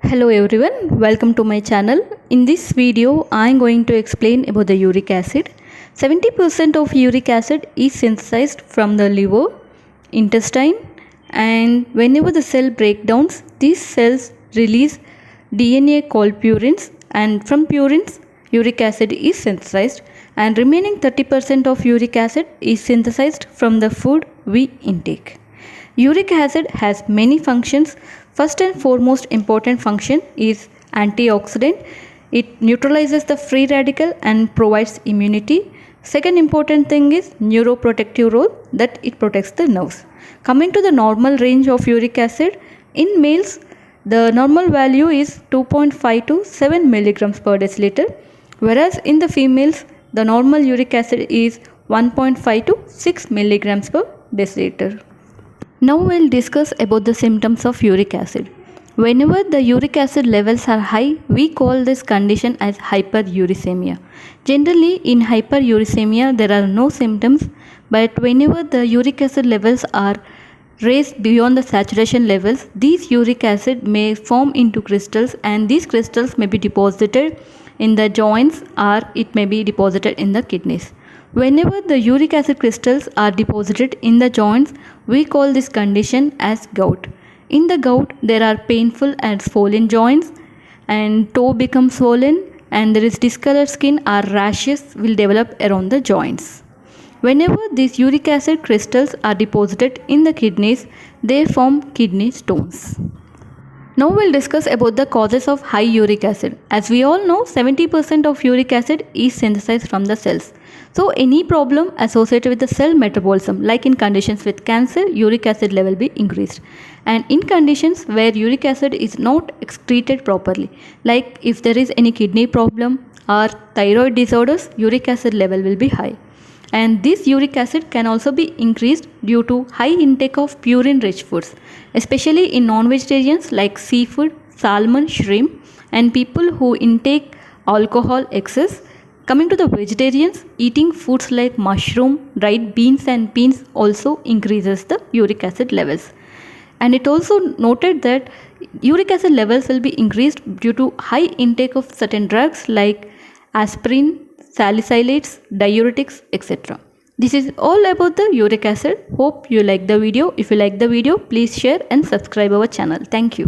Hello everyone, welcome to my channel. In this video, I am going to explain about the uric acid. 70% of uric acid is synthesized from the liver, intestine, and whenever the cell breakdowns, these cells release DNA called purines, and from purines, uric acid is synthesized, and remaining 30% of uric acid is synthesized from the food we intake. Uric acid has many functions. First and foremost important function is antioxidant. It neutralizes the free radical and provides immunity. Second important thing is neuroprotective role, that it protects the nerves. Coming to the normal range of uric acid, in males the normal value is 2.5 to 7 milligrams per deciliter, whereas in the females the normal uric acid is 1.5 to 6 milligrams per deciliter. Now we'll discuss about the symptoms of uric acid. Whenever the uric acid levels are high, we call this condition as hyperuricemia. Generally, in hyperuricemia, there are no symptoms, but whenever the uric acid levels are raised beyond the saturation levels, these uric acid may form into crystals, and these crystals may be deposited in the joints or it may be deposited in the kidneys. Whenever the uric acid crystals are deposited in the joints, we call this condition as gout. In the gout, there are painful and swollen joints, and toe becomes swollen, and there is discolored skin or rashes will develop around the joints. Whenever these uric acid crystals are deposited in the kidneys, they form kidney stones. Now we'll discuss about the causes of high uric acid. As we all know, 70% of uric acid is synthesized from the cells. So any problem associated with the cell metabolism, like in conditions with cancer, uric acid level will be increased. And in conditions where uric acid is not excreted properly, like if there is any kidney problem or thyroid disorders, uric acid level will be high. And this uric acid can also be increased due to high intake of purine rich foods, especially in non-vegetarians like seafood, salmon, shrimp, and people who intake alcohol excess. Coming to the vegetarians, eating foods like mushroom, dried beans and beans also increases the uric acid levels. And it also noted that uric acid levels will be increased due to high intake of certain drugs like aspirin, salicylates, diuretics, etc. This is all about the uric acid. Hope you like the video. If you like the video, please share and subscribe our channel. Thank you.